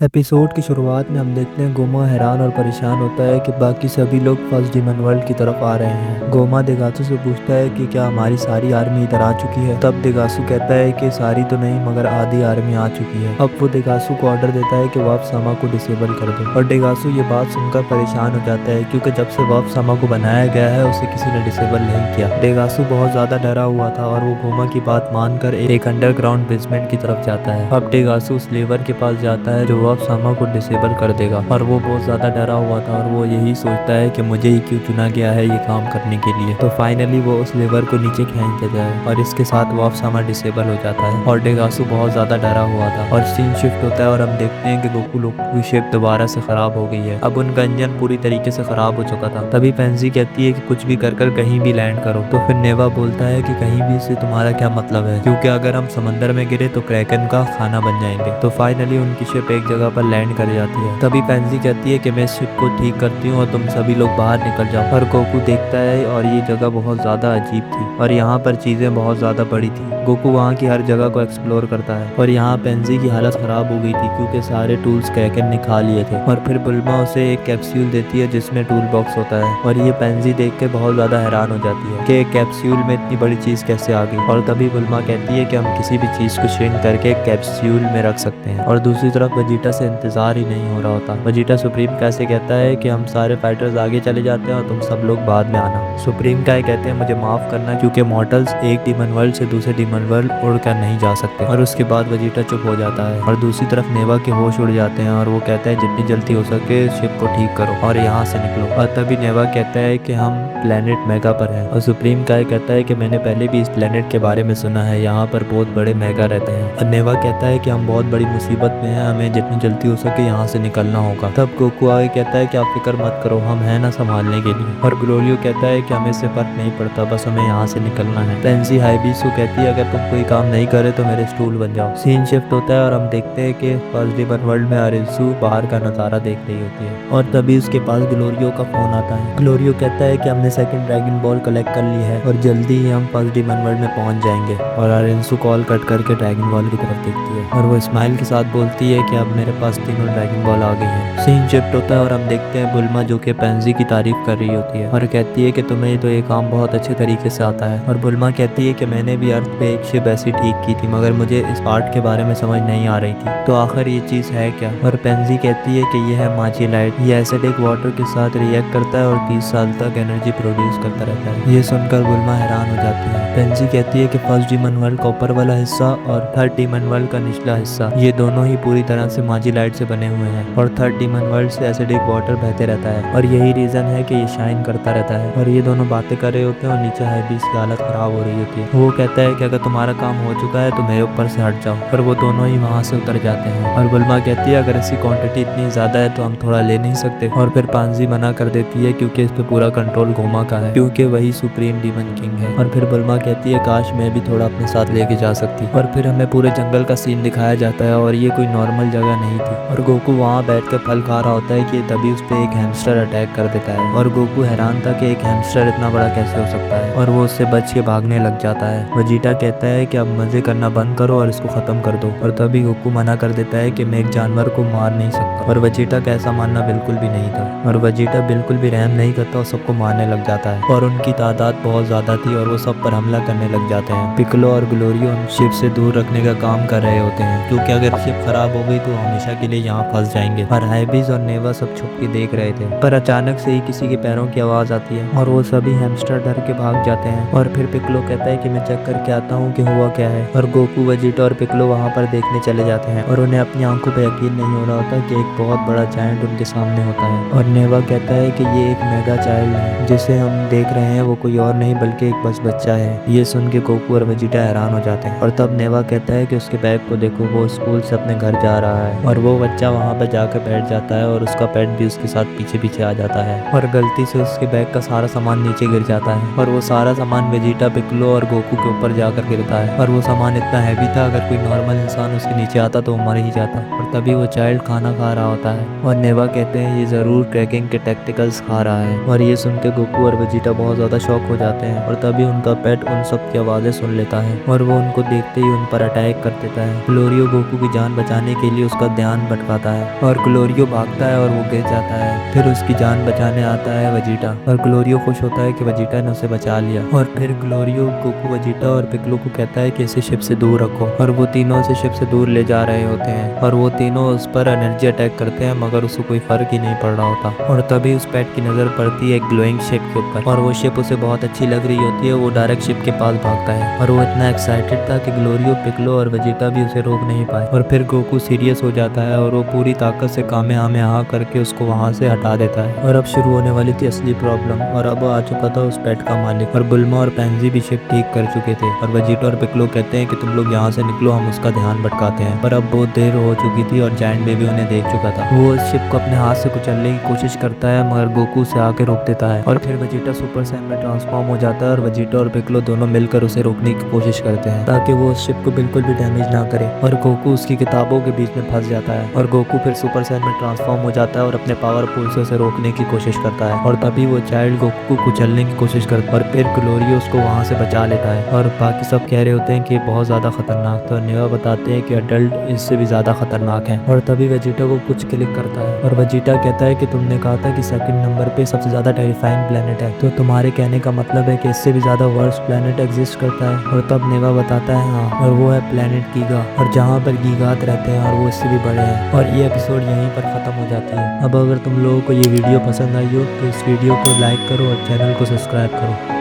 Episode की शुरुआत में हम देखते हैं गोमा हैरान और परेशान होता है कि बाकी सभी लोग फर्स्ट डीमन वर्ल्ड की तरफ आ रहे हैं। गोमा देगासू से पूछता है कि क्या हमारी सारी आर्मी इधर आ चुकी है। तब देगासू कहता है कि सारी तो नहीं मगर आधी आर्मी आ चुकी है। अब वो देगासू को ऑर्डर देता है कि वाप सामा को डिसेबल कर दो और देगासू ये बात सुनकर परेशान हो जाता है क्योंकि जब से वाप सामा को बनाया गया है उसे किसी ने डिसेबल नहीं किया। देगासू बहुत ज्यादा डरा हुआ था और वो गोमा की बात मानकर एक अंडरग्राउंड बेसमेंट की तरफ जाता है। अब देगासू उस लेबर के पास जाता है जो वाप सामा को डिसेबल कर देगा और वो बहुत ज्यादा डरा हुआ था और वो यही सोचता है कि मुझे ही क्यों चुना गया है ये काम करने के लिए। तो फाइनली वो उस लेबर को नीचे खींच देता है और इसके साथ वाप सामा डिसेबल हो जाता है और देगासू बहुत ज्यादा डरा हुआ था। और सीन शिफ्ट होता है और हम देखते हैं कि गोकू लोकू की शेप दोबारा से खराब हो गई है। अब उनका इंजन पूरी तरीके से खराब हो चुका था। तभी पेंजी कहती है कि कुछ भी कर कर कहीं भी लैंड करो। तो फिर नेवा बोलता है कि कहीं भी से तुम्हारा क्या मतलब है, क्योंकि अगर हम समंदर में गिरे तो क्रैकन का खाना बन जाएंगे। तो फाइनली उनकी शिप एक जगह पर लैंड कर जाती है। तभी पेंजी कहती है कि मैं इस शिप को ठीक करती हूँ और तुम सभी लोग बाहर निकल जाओ। और गोकू देखता है और ये जगह बहुत ज्यादा अजीब थी और यहाँ पर चीजें बहुत ज्यादा बड़ी थी। गोकू वहाँ की हर जगह को एक्सप्लोर करता है और यहाँ पेंजी की हालत खराब हो गई थी क्योंकि सारे टूल्स क्रैकन ने खा लिए थे। और फिर बुल्मा उसे एक कैप्सूल देती है जिसमें टूल बॉक्स होता है और ये पेंजी देख के बहुत ज्यादा हैरान हो जाती है कि एक कैप्सूल में इतनी बड़ी चीज कैसे आ गई। और तभी बुल्मा कहती है कि हम किसी भी चीज को श्रिंक करके एक कैप्सूल में रख सकते हैं। और दूसरी तरफ वेजिटा से इंतजार ही नहीं हो रहा होता। वेजिटा सुप्रीम कैसे कहता है कि हम सारे फाइटर्स आगे चले जाते हैं और तुम सब लोग बाद में आना। सुप्रीम काय कहते हैं मुझे माफ करना क्योंकि मॉर्टल्स एक डीमन वर्ल्ड से दूसरे डीमन वर्ल्ड उड़कर नहीं जा सकते। और उसके बाद वेजिटा चुप हो जाता है और दूसरी तरफ नेवा के होश उड़ जाते हैं और वो कहता है जितनी जल्दी हो सके शिप को ठीक करो और यहाँ से निकलो। और तभी नेवा कहता है कि हम प्लेनेट मेगा पर हैं। और सुप्रीम काय कहता है कि मैंने पहले भी इस प्लेनेट के बारे में सुना है, यहाँ पर बहुत बड़े मेगा रहते हैं। और नेवा कहता है कि हम बहुत बड़ी मुसीबत में हैं, हमें जितनी जल्दी हो सके यहाँ से निकलना होगा। तब गोकू आगे कहता है कि आप फिक्र मत करो, हम हैं ना संभालने के लिए। और ग्लोलियो कहता है कि हमें इससे फर्क नहीं पड़ता, बस हमें यहाँ से निकलना है। पेंसी हाइबिसु कहती है अगर तुम कोई काम नहीं करे तो मेरे स्टूल बन जाओ। सीन शिफ्ट होता है और हम देखते हैं कि फर्स्ट डीमन वर्ल्ड में अरिसु बाहर का नजारा देख रही होती है और तभी उसके पास ग्लोरियो का फोन आता है। ग्लोरियो कहता है कि हमने सेकंड ड्रैगन बॉल कलेक्ट कर ली है और जल्दी ही हम फर्स्ट डीमन वर्ल्ड में पहुंच जाएंगे। और अरिसु कॉल कट करके ड्रैगन बॉल की तरफ देखती है और वो स्माइल के साथ बोलती है कि अब मेरे पास तीनों ड्रैगन बॉल आ गई हैं। सीन शिफ्ट होता है और हम देखते हैं बुल्मा जो कि पेंजी की तारीफ कर रही होती है और कहती है कि तुम्हें तो ये काम बहुत अच्छे तरीके से आता है। और बुल्मा कहती है कि मैंने भी अर्थ पे एक शिप ऐसी ठीक की थी मगर मुझे इस पार्ट के बारे में समझ नहीं आ रही थी, तो आखिर ये चीज़ है क्या। और पेंजी कहती है कि यह है माची लाइट, ये एसिडिक वाटर के साथ रिएक्ट करता है और 30 साल तक एनर्जी प्रोड्यूस करता रहता है। ये सुनकर बुल्मा हैरान हो जाती है। पेंजी कहती है कि फर्स्ट डीमन वर्ल्ड का ऊपर वाला हिस्सा और थर्ड डीमन वर्ल्ड का निचला हिस्सा ये दोनों ही पूरी तरह से माजी लाइट से बने हुए हैं और थर्ड डीमन वर्ल्ड से एसिडिक वाटर बहते रहता है और यही रीजन है कि ये शाइन करता रहता है। और ये दोनों बातें कर रहे होते हैं और नीचे हाइबिस की हालत खराब हो रही होती है। वो कहता है कि अगर तुम्हारा काम हो चुका है तो मेरे ऊपर से हट जाओ। पर वो दोनों ही वहाँ से उतर जाते हैं और बुल्मा कहती है अगर इसकी क्वांटिटी इतनी ज्यादा है तो हम थोड़ा ले नहीं सकते। और फिर पांजी मना कर देती है क्योंकि इस पे पूरा कंट्रोल गोमा का है क्योंकि वही सुप्रीम डीमन किंग है। और फिर बुल्मा कहती है काश मैं भी थोड़ा अपने साथ लेके जा सकती। और फिर हमें पूरे जंगल का सीन दिखाया जाता है और ये कोई नॉर्मल जगह नहीं थी और गोकू वहाँ बैठ कर फल खा रहा होता है कि तभी उस पर एक हैमस्टर अटैक कर देता है और गोकू हैरान था कि एक हैमस्टर इतना बड़ा कैसे हो सकता है और वो उससे बच के भागने लग जाता है। वेजिटा कहता है कि अब मजे करना बंद करो और इसको खत्म कर दो। और तभी गोकू मना कर देता है कि मैं एक जानवर को मार नहीं सकता। और वेजिटा का ऐसा मानना बिल्कुल भी नहीं था और वेजिटा बिल्कुल भी रहम नहीं करता और सबको मारने लग जाता है और उनकी तादाद बहुत ज्यादा थी और वो सब पर हमला करने लग जाते हैं। पिकलो और ग्लोरियो उन शिप से दूर रखने का काम कर रहे होते हैं क्योंकि अगर शिप खराब हो गई तो हमेशा के लिए यहाँ फंस जाएंगे। और हाइबिस और नेवा सब छुप के देख रहे थे पर अचानक से ही किसी के पैरों की आवाज आती है और वो सभी हैमस्टर डर के भाग जाते हैं। और फिर पिकलो कहता है कि मैं चेक करके आता हूँ कि हुआ क्या है। और गोकू वेजिटा और पिकलो वहाँ पर देखने चले जाते हैं और उन्हें अपनी आंखों पर यकीन नहीं हो रहा होता कि एक बहुत बड़ा जायंट उनके सामने होता है। और नेवा कहता है कि ये एक मेगा चाइल्ड है, जिसे हम देख रहे हैं वो कोई और नहीं बल्कि एक बस बच्चा है। ये सुन के गोकू और वेजिटा हैरान हो जाते हैं और तब नेवा कहता है कि उसके बैग को देखो, वो स्कूल से अपने घर जा रहा है। और वो बच्चा वहाँ पर जाकर बैठ जाता है और उसका पेट भी उसके साथ पीछे पीछे आ जाता है और गलती से उसके बैग का सारा सामान नीचे गिर जाता है और वो सारा सामान वेजिटा, पिकलो और गोकू के ऊपर जाकर गिरता है। और वो सामान इतना हैवी था अगर कोई नॉर्मल इंसान उसके नीचे आता तो वो मर ही जाता। और तभी वो चाइल्ड खाना खा रहा होता है और नेवा कहते हैं ये जरूर क्रैकिंग के टैक्टिकल्स खा रहा है। और ये सुन के गोकू और वेजिटा बहुत ज्यादा शॉक हो जाते हैं और तभी उनका पेट उन सब की आवाजें सुन लेता है और वो उनको देखते ही उन पर अटैक कर देता है। ग्लोरियो गोकू की जान बचाने के लिए उसका ध्यान भटकाता है और ग्लोरियो भागता है और वो गिर जाता है। फिर उसकी जान बचाने आता है वेजिटा और ग्लोरियो खुश होता है कि वेजिटा ने उसे बचा लिया। और फिर ग्लोरियो गोकू, वेजिटा और पिक्लो को कहता है कि इसे शिप से दूर रखो और वो तीनों उसे शिप से दूर ले जा रहे होते हैं और वो तीनों उस पर एनर्जी अटैक करते हैं, मगर उसे कोई फर्क ही नहीं पड़ रहा होता। और तभी उस पेट की नजर पड़ती है एक ग्लोइंग शिप के ऊपर और वो शिप उसे बहुत अच्छी लग रही होती है। वो डायरेक्ट शिप के पास भागता है और वो इतना एक्साइटेड था कि ग्लोरियो, पिक्लो और वेजिटा भी उसे रोक नहीं पाए। और फिर गोकू सीरियस हो जाता है और वो पूरी ताकत से कामेहामेहा करके उसको वहां से हटा देता है। और अब शुरू होने वाली थी असली प्रॉब्लम और अब आ चुका था उस पेट का मालिक। और बुल्मा और पेंजी भी शिप ठीक कर चुके थे और वेजिटा और पिक्लो कहते हैं कि तुम लोग यहाँ से निकलो, हम उसका ध्यान भटकाते हैं। पर अब बहुत देर हो चुकी थी और जायंट बेबी उन्हें देख चुका था। वो उस शिप को अपने हाथ से कुचलने की कोशिश करता है, मगर गोकू उसे आके रोक देता है। और फिर वेजिटा सुपर सैयन में ट्रांसफॉर्म हो जाता है और वेजिटा और पिक्लो दोनों मिलकर उसे रोकने की कोशिश करते हैं ताकि वो उस शिप को बिल्कुल भी डैमेज ना करे। और गोकू उसकी किताबों के बीच में फंस जाता है और गोकू फिर सुपर सैयन में ट्रांसफॉर्म हो जाता है और अपने पावरफुल से उसे रोकने की कोशिश करता है। और तभी वो चाइल्ड गोकू को कुचलने की कोशिश करता है और फिर ग्लोरियो उसको वहां से बचा लेता है। और बाकी सब कह रहे होते हैं कि बहुत ज्यादा खतरनाक था। नेवा बताते हैं कि अडल्ट इससे भी ज्यादा खतरनाक है। और तभी वेजिटा को कुछ क्लिक करता है और वेजिटा कहता है कि तुमने कहा था कि सेकंड नंबर पे सबसे ज्यादा टेरिफाइंग प्लेनेट है, तो तुम्हारे कहने का मतलब है कि इससे भी ज्यादा वर्स्ट प्लेनेट एग्जिस्ट करता है। और तब नेवा बताता है हाँ, और वो है प्लेनेट गीगा, और जहाँ पर गीगात रहते हैं और वो इससे भी बड़े हैं। और ये एपिसोड यहीं पर खत्म हो जाती है। अब अगर तुम लोगों को ये वीडियो पसंद आई हो तो इस वीडियो को लाइक करो और चैनल को सब्सक्राइब करो।